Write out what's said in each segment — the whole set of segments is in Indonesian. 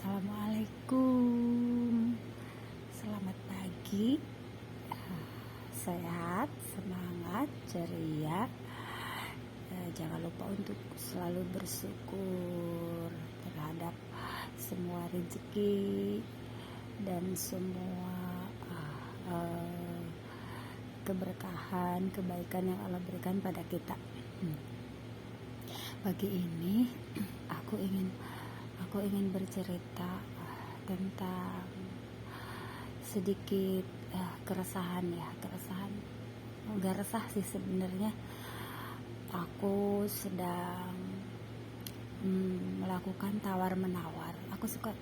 Assalamualaikum. Selamat pagi. Sehat, semangat, ceria. Jangan lupa untuk selalu bersyukur terhadap semua rezeki dan semua keberkahan, kebaikan yang Allah berikan pada kita. Pagi ini aku ingin bercerita tentang sedikit keresahan. Enggak resah sih sebenarnya. Aku sedang melakukan tawar menawar. Aku suka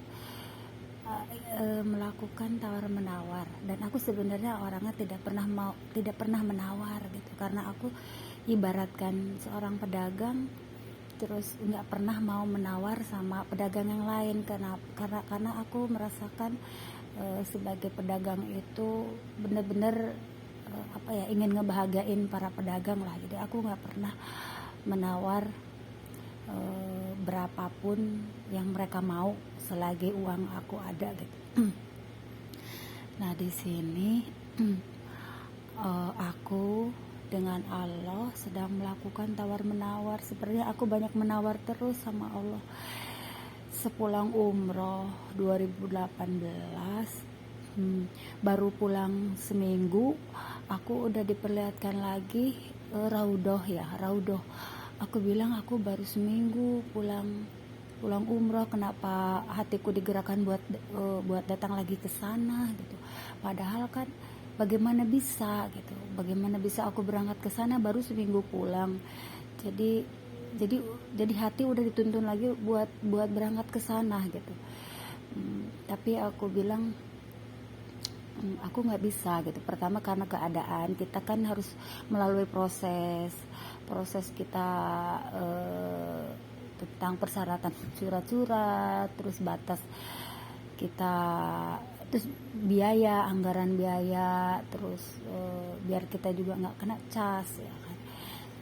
melakukan tawar menawar, dan aku sebenarnya orangnya tidak pernah menawar gitu, karena aku ibaratkan seorang pedagang terus nggak pernah mau menawar sama pedagang yang lain, karena aku merasakan sebagai pedagang itu benar-benar ingin ngebahagiain para pedagang lah. Jadi aku nggak pernah menawar berapapun yang mereka mau selagi uang aku ada gitu. Nah di sini aku dengan Allah sedang melakukan tawar menawar. Sebenarnya aku banyak menawar terus sama Allah. Sepulang umroh 2018, baru pulang seminggu, aku udah diperlihatkan lagi Raudhoh. Aku bilang aku baru seminggu pulang umroh, kenapa hatiku digerakkan buat datang lagi ke sana gitu. Padahal kan bagaimana bisa aku berangkat ke sana baru seminggu pulang. Jadi hati udah dituntun lagi buat berangkat ke sana gitu. Tapi aku bilang aku nggak bisa gitu. Pertama karena keadaan kita kan harus melalui proses kita tentang persyaratan surat-surat, terus batas kita, terus anggaran biaya, terus biar kita juga nggak kena cas ya kan.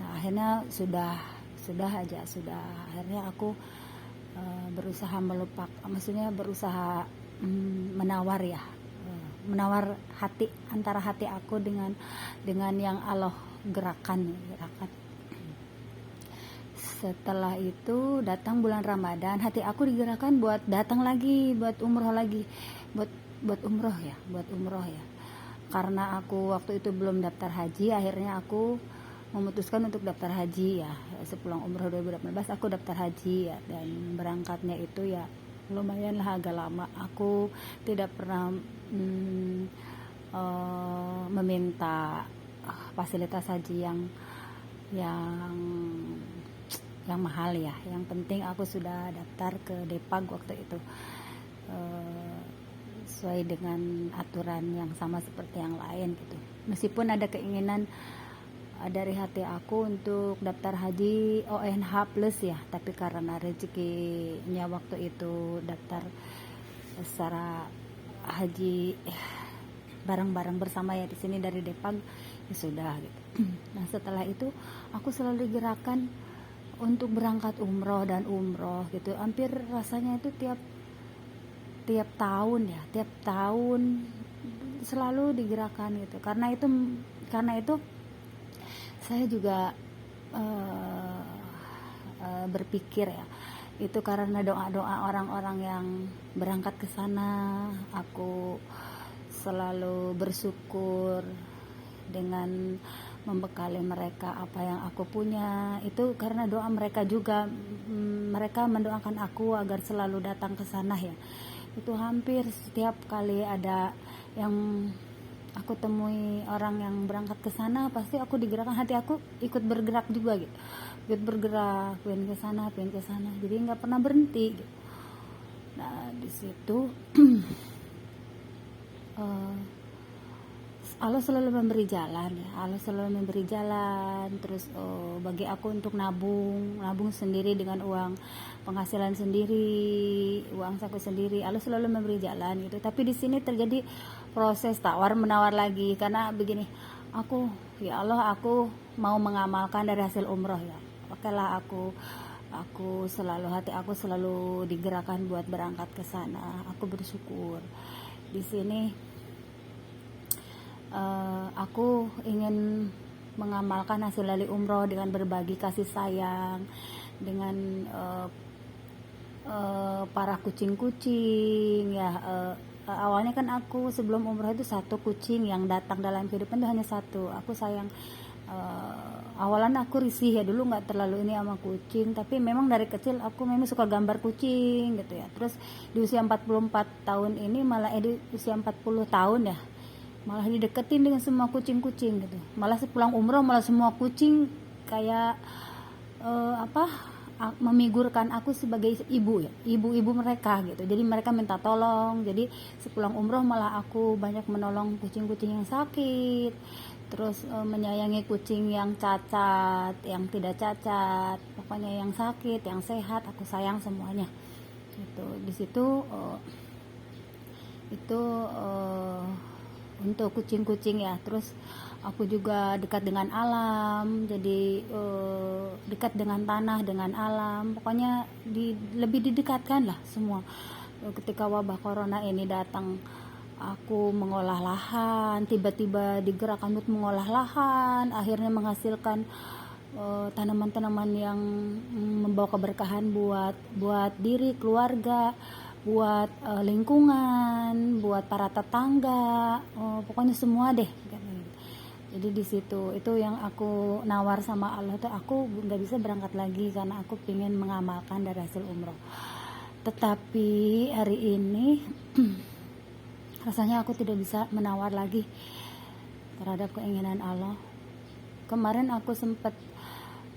Nah akhirnya akhirnya aku berusaha menawar hati, antara hati aku dengan yang Allah gerakan. Setelah itu datang bulan Ramadan, hati aku digerakkan buat datang lagi, buat umroh ya. Karena aku waktu itu belum daftar haji, akhirnya aku memutuskan untuk daftar haji ya. Sepulang umroh 2018 aku daftar haji ya, dan berangkatnya itu ya lumayan lah, agak lama. Aku tidak pernah meminta fasilitas haji yang mahal ya. Yang penting aku sudah daftar ke Depag waktu itu, sesuai dengan aturan yang sama seperti yang lain gitu. Meskipun ada keinginan dari hati aku untuk daftar haji ONH plus ya, tapi karena rezekinya waktu itu daftar secara haji bareng-bareng bersama ya di sini dari Depag, ya sudah gitu. Nah setelah itu aku selalu digerakkan untuk berangkat umroh gitu. Hampir rasanya itu tiap tahun selalu digerakkan gitu. Karena itu saya juga berpikir ya, itu karena doa orang-orang yang berangkat ke sana. Aku selalu bersyukur dengan membekali mereka apa yang aku punya. Itu karena doa mereka juga. Mereka mendoakan aku agar selalu datang ke sana ya. Itu hampir setiap kali ada yang aku temui orang yang berangkat ke sana, pasti aku digerakkan, hati aku ikut bergerak juga gitu. Ikut bergerak, pengen ke sana. Jadi nggak pernah berhenti gitu. Nah, di situ Allah selalu memberi jalan ya. Terus bagi aku untuk nabung sendiri dengan uang penghasilan sendiri, uang saku sendiri. Allah selalu memberi jalan gitu. Tapi di sini terjadi proses tawar menawar lagi, karena begini, aku mau mengamalkan dari hasil umroh ya. Oke lah, aku hati aku selalu digerakkan buat berangkat ke sana. Aku bersyukur di sini. Aku ingin mengamalkan hasil dari umroh dengan berbagi kasih sayang dengan para kucing-kucing ya. Awalnya kan aku sebelum umroh itu satu kucing yang datang dalam kehidupan itu hanya satu. Aku sayang, awalan aku risih ya, dulu nggak terlalu ini sama kucing, tapi memang dari kecil aku memang suka gambar kucing gitu ya. Terus di usia 44 tahun ini malah di usia 40 tahun ya, malah dideketin dengan semua kucing-kucing gitu. Malah sepulang umroh malah semua kucing kayak memigurkan aku sebagai ibu ya, ibu-ibu mereka gitu. Jadi mereka minta tolong. Jadi sepulang umroh malah aku banyak menolong kucing-kucing yang sakit, terus menyayangi kucing yang cacat, yang tidak cacat, pokoknya yang sakit, yang sehat, aku sayang semuanya. Gitu. Di situ itu untuk kucing-kucing ya. Terus aku juga dekat dengan alam, jadi dekat dengan tanah, dengan alam, pokoknya lebih didekatkan lah semua. Ketika wabah corona ini datang, aku mengolah lahan, tiba-tiba digerakkan untuk mengolah lahan, akhirnya menghasilkan tanaman-tanaman yang membawa keberkahan buat diri, keluarga, buat lingkungan, buat para tetangga, pokoknya semua deh. Jadi di situ itu yang aku nawar sama Allah tuh, aku nggak bisa berangkat lagi karena aku pengen mengamalkan dari hasil umroh. Tetapi hari ini rasanya aku tidak bisa menawar lagi terhadap keinginan Allah. Kemarin aku sempat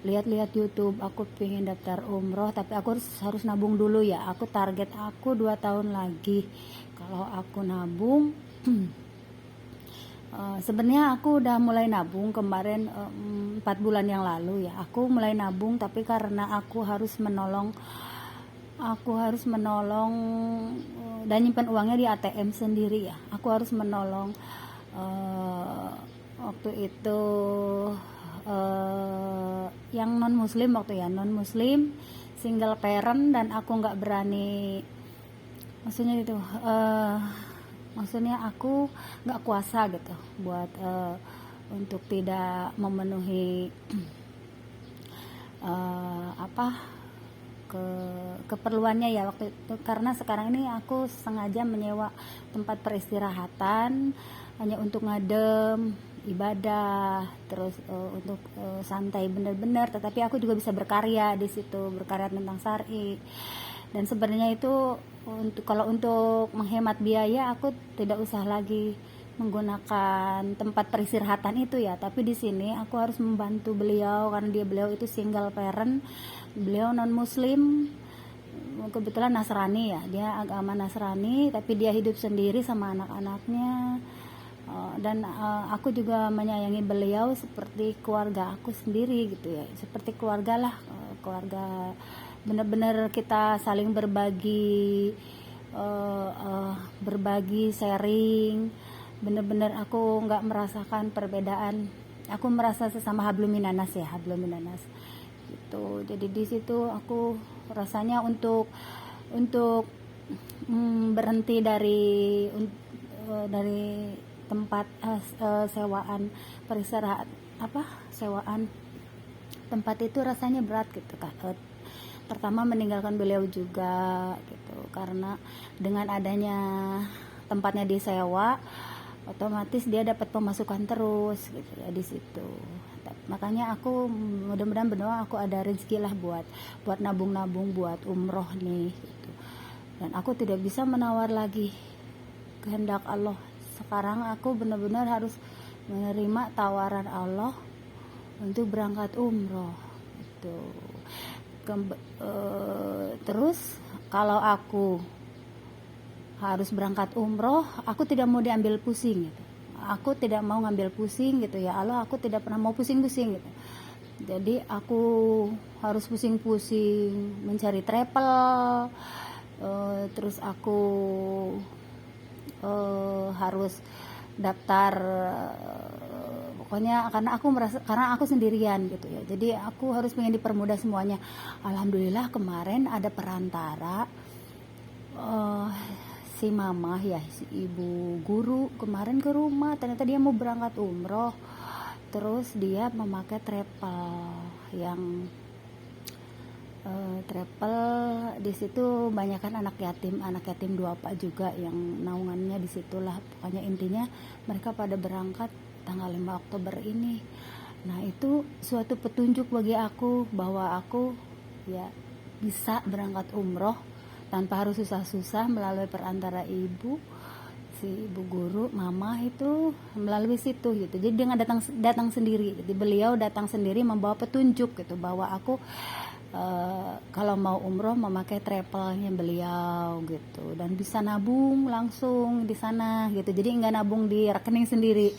lihat-lihat YouTube, aku pengen daftar umroh, tapi aku harus nabung dulu ya. Aku target aku 2 tahun lagi. Kalau aku nabung sebenarnya aku udah mulai nabung kemarin 4 bulan yang lalu ya. Aku mulai nabung, tapi karena aku harus menolong dan nyimpan uangnya di ATM sendiri ya. Aku harus menolong waktu itu yang non muslim single parent, dan aku nggak berani, maksudnya aku nggak kuasa gitu buat untuk tidak memenuhi keperluannya ya waktu itu, karena sekarang ini aku sengaja menyewa tempat peristirahatan hanya untuk ngadem, ibadah, terus untuk santai benar-benar, tetapi aku juga bisa berkarya di situ, berkarya tentang syar'i. Dan sebenarnya itu kalau untuk menghemat biaya, aku tidak usah lagi menggunakan tempat peristirahatan itu ya, tapi di sini aku harus membantu beliau karena beliau itu single parent, beliau non muslim, kebetulan Nasrani ya, dia agama Nasrani, tapi dia hidup sendiri sama anak-anaknya. Dan aku juga menyayangi beliau seperti keluarga aku sendiri gitu ya, seperti keluarga lah, keluarga benar-benar kita saling berbagi, sharing, benar-benar aku nggak merasakan perbedaan, aku merasa sesama habluminanas gitu. Jadi di situ aku rasanya untuk berhenti dari tempat sewaan sewaan tempat itu rasanya berat gitu Kak. Pertama meninggalkan beliau juga gitu, karena dengan adanya tempatnya disewa, otomatis dia dapat pemasukan terus gitu ya di situ. Makanya aku mudah-mudahan berdoa aku ada rezeki lah buat nabung-nabung buat umroh nih gitu. Dan aku tidak bisa menawar lagi kehendak Allah. Sekarang aku benar-benar harus menerima tawaran Allah untuk berangkat umroh gitu. Terus kalau aku harus berangkat umroh, aku tidak mau diambil pusing gitu. Aku tidak mau ngambil pusing gitu ya Allah, aku tidak pernah mau pusing-pusing gitu. Jadi aku harus pusing-pusing mencari travel, terus aku harus daftar pokoknya karena aku sendirian gitu ya, jadi aku harus pengen dipermudah semuanya. Alhamdulillah kemarin ada perantara, eh, si mama ya, si ibu guru kemarin ke rumah. Ternyata dia mau berangkat umroh, terus dia memakai travel yang travel. Di situ banyak kan anak yatim duafa juga yang naungannya di situlah. Pokoknya intinya mereka pada berangkat tanggal 5 Oktober ini. Nah, itu suatu petunjuk bagi aku bahwa aku ya bisa berangkat umroh tanpa harus susah-susah melalui perantara ibu, si ibu guru mama itu melalui situ gitu. Jadi dengan datang sendiri, jadi beliau datang sendiri membawa petunjuk gitu bahwa aku kalau mau umroh memakai travelnya beliau gitu, dan bisa nabung langsung di sana gitu. Jadi nggak nabung di rekening sendiri,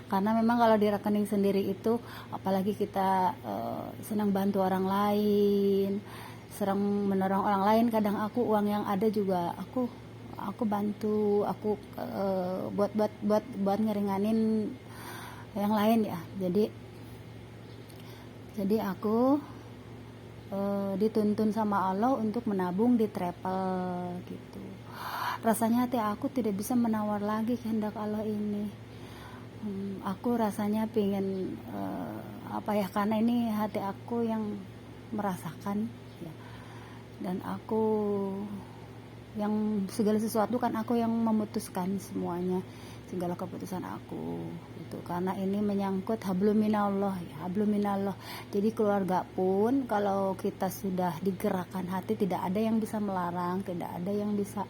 karena memang kalau di rekening sendiri itu apalagi kita senang bantu orang lain, sering menolong orang lain, kadang aku uang yang ada juga aku bantu, aku buat ngeringanin yang lain ya. Jadi aku dituntun sama Allah untuk menabung di travel gitu. Rasanya hati aku tidak bisa menawar lagi kehendak Allah ini. Aku rasanya pengen karena ini hati aku yang merasakan ya. Dan aku yang segala sesuatu kan aku yang memutuskan semuanya, segala keputusan aku itu, karena ini menyangkut hablum minallah ya, hablum minallah. Jadi keluarga pun kalau kita sudah digerakkan hati, tidak ada yang bisa melarang, tidak ada yang bisa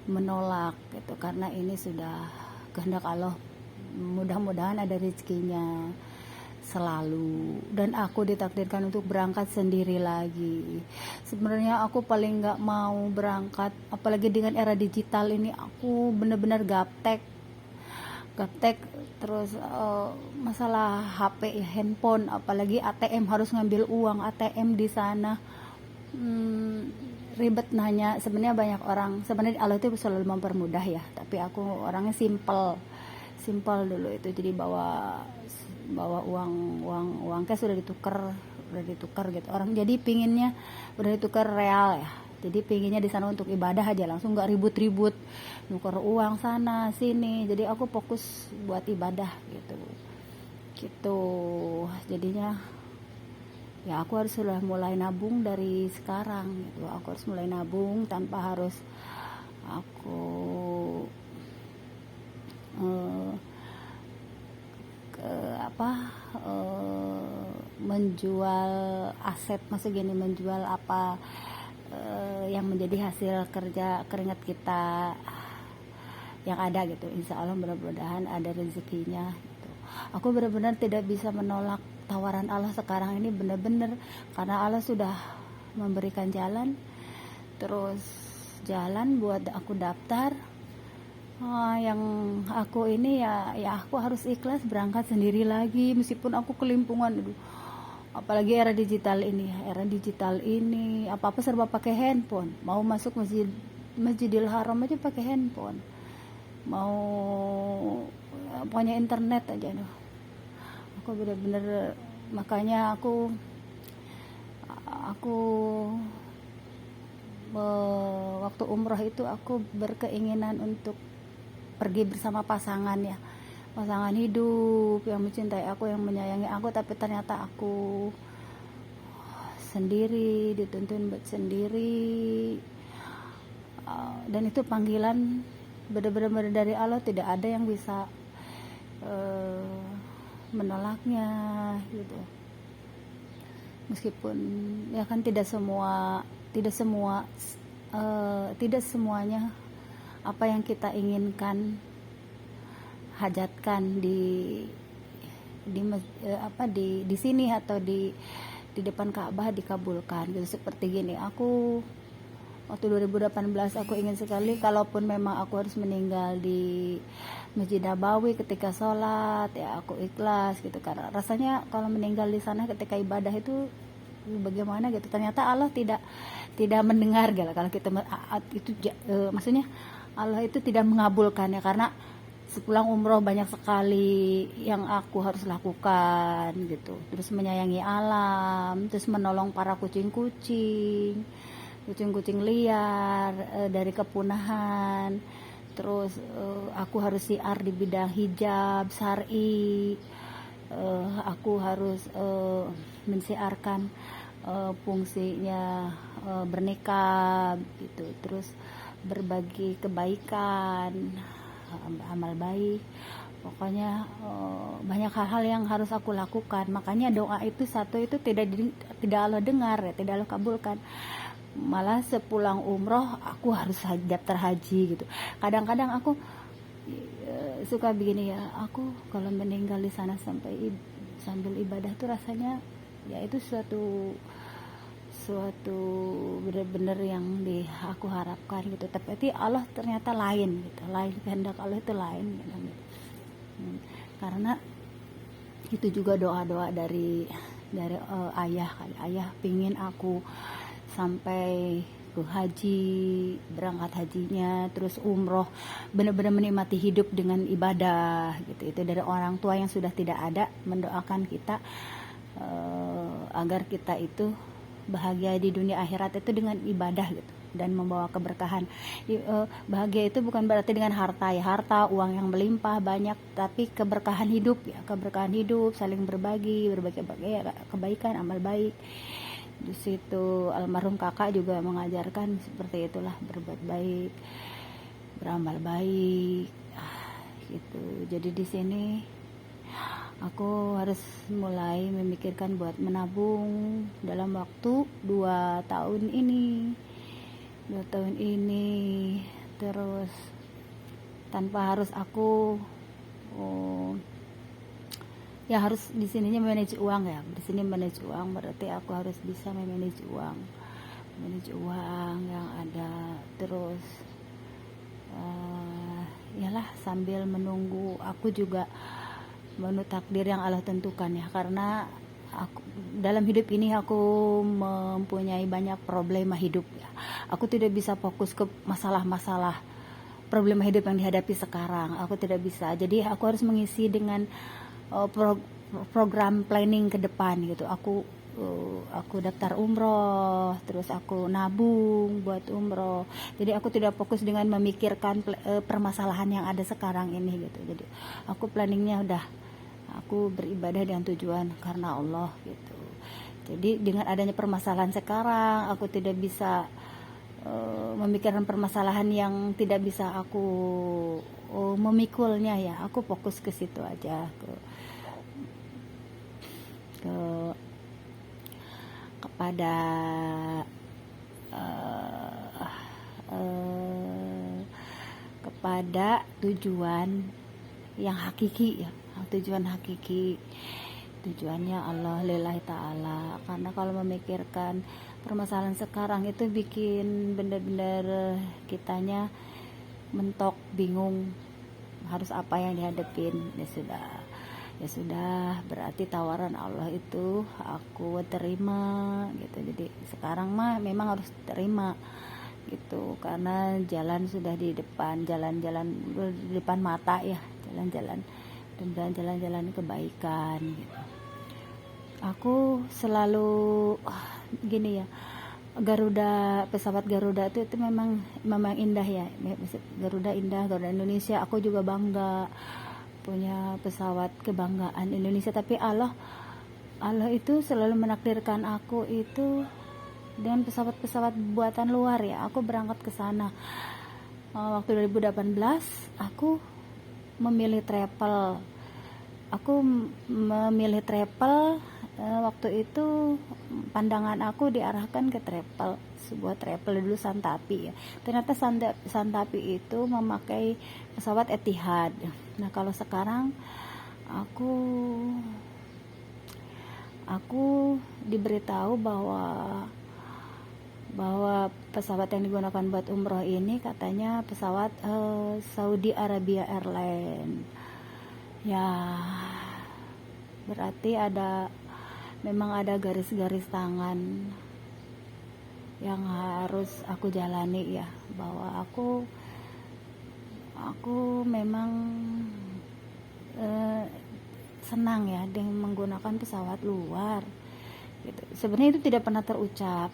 menolak gitu, karena ini sudah kehendak Allah. Mudah-mudahan ada rezekinya selalu, dan aku ditakdirkan untuk berangkat sendiri lagi. Sebenarnya aku paling nggak mau berangkat, apalagi dengan era digital ini. Aku bener-bener gaptek terus masalah HP ya, handphone, apalagi ATM, harus ngambil uang ATM di sana. Ribet nanya. Sebenarnya banyak orang, sebenarnya Allah itu selalu mempermudah ya, tapi aku orangnya simple dulu itu. Jadi bawa uang cash udah ditukar gitu orang. Jadi pinginnya udah ditukar real ya, jadi pinginnya di sana untuk ibadah aja, langsung nggak ribut nuker uang sana sini. Jadi aku fokus buat ibadah gitu. Jadinya ya aku harus sudah mulai nabung dari sekarang gitu. Aku harus mulai nabung tanpa harus aku menjual aset, maksud gini, menjual apa yang menjadi hasil kerja keringat kita yang ada gitu. Insya Allah mudah-mudahan ada rezekinya gitu. Aku benar-benar tidak bisa menolak tawaran Allah sekarang ini, benar-benar, karena Allah sudah memberikan jalan, terus jalan buat aku daftar. Yang aku ini ya aku harus ikhlas berangkat sendiri lagi, meskipun aku kelimpungan. Apalagi era digital ini apa-apa serba pakai handphone. Mau masuk Masjidil Haram aja pakai handphone, mau pokoknya internet aja. Aku benar-benar, makanya aku waktu umroh itu aku berkeinginan untuk pergi bersama pasangan ya, pasangan hidup yang mencintai aku, yang menyayangi aku. Tapi ternyata aku sendiri, dituntun buat sendiri, dan itu panggilan benar-benar dari Allah, tidak ada yang bisa menolaknya gitu. Meskipun ya kan tidak semuanya apa yang kita inginkan, hajatkan di sini atau di depan Ka'bah dikabulkan gitu. Seperti gini, aku waktu 2018 aku ingin sekali, kalaupun memang aku harus meninggal di Masjid Nabawi ketika sholat ya aku ikhlas gitu, karena rasanya kalau meninggal di sana ketika ibadah itu bagaimana gitu. Ternyata Allah tidak mendengar gitu kalau kita itu maksudnya Allah itu tidak mengabulkannya, karena sepulang umroh banyak sekali yang aku harus lakukan gitu. Terus menyayangi alam, terus menolong para kucing-kucing liar dari kepunahan. Terus aku harus siar di bidang hijab, syar'i. Aku harus mensiarkan fungsinya bernikah gitu. Terus berbagi kebaikan, amal baik. Pokoknya banyak hal-hal yang harus aku lakukan. Makanya doa itu satu itu tidak Allah dengar ya, tidak Allah kabulkan. Malah sepulang umroh aku harus daftar haji gitu. Kadang-kadang aku suka begini ya, aku kalau meninggal di sana sambil ibadah tuh rasanya ya itu suatu benar-benar yang aku harapkan gitu. Tapi Allah ternyata lain gitu, lain, kehendak Allah itu lain gitu. Karena itu juga doa-doa dari ayah kali. Ayah pingin aku sampai ke haji, berangkat hajinya, terus umroh, benar-benar menikmati hidup dengan ibadah gitu. Itu dari orang tua yang sudah tidak ada, mendoakan kita agar kita itu bahagia di dunia akhirat itu dengan ibadah gitu, dan membawa keberkahan. Bahagia itu bukan berarti dengan harta ya, harta uang yang melimpah banyak, tapi keberkahan hidup ya, keberkahan hidup, saling berbagi kebaikan, amal baik. Di situ almarhum kakak juga mengajarkan seperti itulah, berbuat baik, beramal baik gitu. Jadi di sini aku harus mulai memikirkan buat menabung dalam waktu 2 tahun ini terus tanpa harus aku ya harus di sininya manage uang ya. Di sini manage uang berarti aku harus bisa manage uang yang ada. Terus yalah, sambil menunggu aku juga menurut takdir yang Allah tentukan ya, karena aku dalam hidup ini aku mempunyai banyak problema hidup ya. Aku tidak bisa fokus ke masalah-masalah problema hidup yang dihadapi sekarang. Aku tidak bisa. Jadi aku harus mengisi dengan program planning ke depan gitu. Aku daftar umroh, terus aku nabung buat umroh. Jadi aku tidak fokus dengan memikirkan permasalahan yang ada sekarang ini gitu. Jadi aku planningnya udah, aku beribadah dengan tujuan karena Allah gitu. Jadi dengan adanya permasalahan sekarang, aku tidak bisa memikirkan permasalahan yang tidak bisa aku memikulnya ya. Aku fokus ke situ aja, kepada kepada tujuan yang hakiki ya, tujuannya Allah lillahi ta'ala. Karena kalau memikirkan permasalahan sekarang itu bikin benar-benar kitanya mentok, bingung harus apa yang dihadapin. Ya sudah, berarti tawaran Allah itu aku terima gitu. Jadi sekarang mah memang harus terima gitu, karena jalan sudah di depan, jalan-jalan di depan mata ya, jalan-jalan kebaikan gitu. Aku selalu gini ya, pesawat Garuda itu memang indah ya. Garuda indah, Garuda Indonesia. Aku juga bangga punya pesawat kebanggaan Indonesia. Tapi Allah itu selalu menakdirkan aku itu dengan pesawat-pesawat buatan luar ya. Aku berangkat ke sana waktu 2018. Aku memilih travel. Waktu itu pandangan aku diarahkan ke sebuah travel dulu, Santapi ya. Ternyata Santapi itu memakai pesawat Etihad. Nah kalau sekarang aku diberitahu bahwa pesawat yang digunakan buat umroh ini katanya pesawat Saudi Arabia Airlines ya. Berarti memang ada garis-garis tangan yang harus aku jalani ya, bahwa aku aku memang eh, senang ya dengan menggunakan pesawat luar gitu. Sebenarnya itu tidak pernah terucap,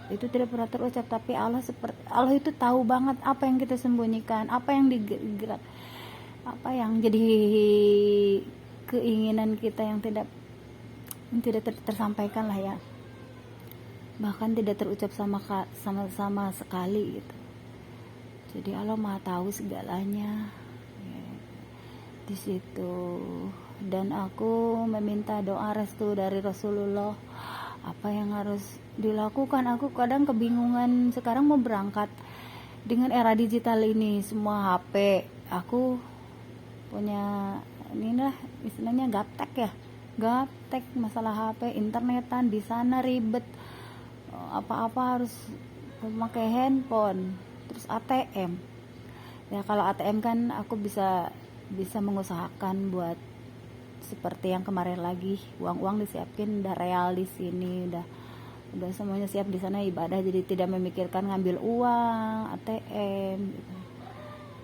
tapi Allah itu tahu banget apa yang kita sembunyikan, apa yang digerak, apa yang jadi keinginan kita yang tidak tersampaikan lah ya, bahkan tidak terucap sama sekali gitu. Jadi Allah Maha tahu segalanya ya, di situ. Dan aku meminta doa restu dari Rasulullah, apa yang harus dilakukan. Aku kadang kebingungan sekarang mau berangkat dengan era digital ini, semua HP aku punya inilah istilahnya gaptek masalah HP, internetan di sana ribet, apa-apa harus memakai handphone, terus ATM. Ya kalau ATM kan aku bisa mengusahakan buat seperti yang kemarin lagi, uang disiapin, udah real di sini, udah semuanya siap di sana ibadah, jadi tidak memikirkan ngambil uang ATM gitu.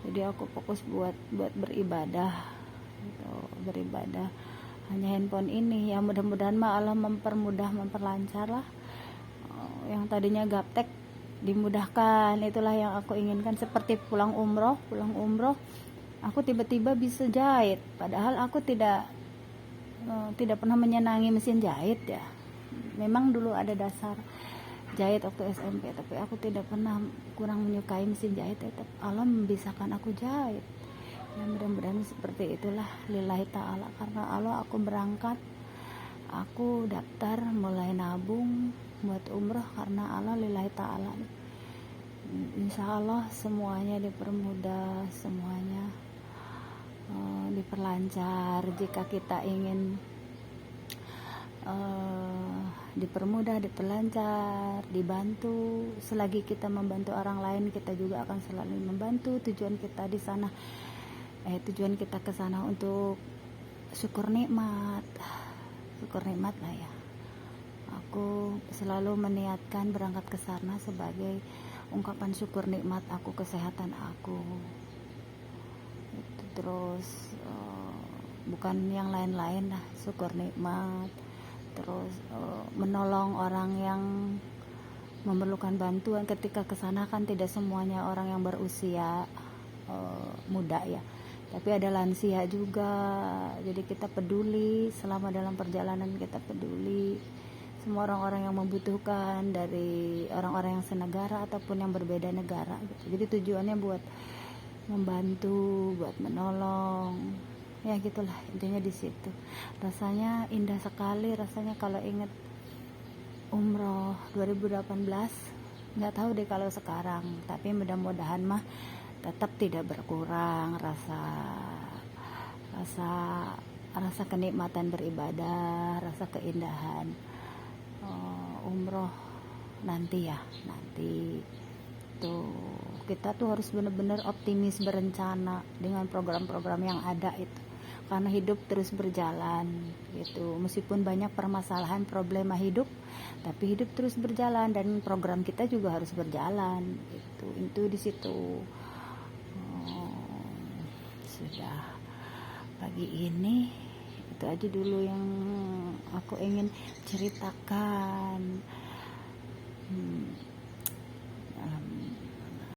Jadi aku fokus buat beribadah gitu, beribadah hanya handphone ini ya. Mudah-mudahan mah Allah memperlancar lah. Yang tadinya gaptek dimudahkan, itulah yang aku inginkan. Seperti pulang umroh aku tiba-tiba bisa jahit, padahal aku tidak pernah menyenangi mesin jahit ya. Memang dulu ada dasar jahit waktu SMP, tapi aku tidak pernah kurang menyukai mesin jahit ya. Allah membisakan aku jahit ya, mudah-mudahan seperti itulah lillahi ta'ala. Karena Allah aku berangkat, aku daftar mulai nabung buat umroh karena Allah lillahi ta'ala. Insya Allah semuanya dipermudah, semuanya diperlancar. Jika kita ingin dipermudah, diperlancar, dibantu, selagi kita membantu orang lain, kita juga akan selalu membantu. Tujuan kita di sana, tujuan kita ke sana untuk syukur nikmat lah ya. Aku selalu meniatkan berangkat ke sana sebagai ungkapan syukur nikmat aku, kesehatan aku. Terus bukan yang lain-lain lah, syukur nikmat. Terus menolong orang yang memerlukan bantuan. Ketika kesana kan tidak semuanya orang yang berusia muda ya, tapi ada lansia juga. Jadi kita peduli selama dalam perjalanan, kita peduli semua orang-orang yang membutuhkan, dari orang-orang yang senegara ataupun yang berbeda negara gitu. Jadi tujuannya buat membantu, buat menolong ya, gitulah intinya di situ. Rasanya indah sekali, rasanya kalau inget umroh 2018. Nggak tahu deh kalau sekarang, tapi mudah-mudahan mah tetap tidak berkurang rasa kenikmatan beribadah, rasa keindahan umroh nanti tuh. Kita tuh harus benar-benar optimis, berencana dengan program-program yang ada itu, karena hidup terus berjalan gitu. Meskipun banyak permasalahan, problema hidup, tapi hidup terus berjalan dan program kita juga harus berjalan gitu. Itu di situ. Sudah pagi ini itu aja dulu yang aku ingin ceritakan.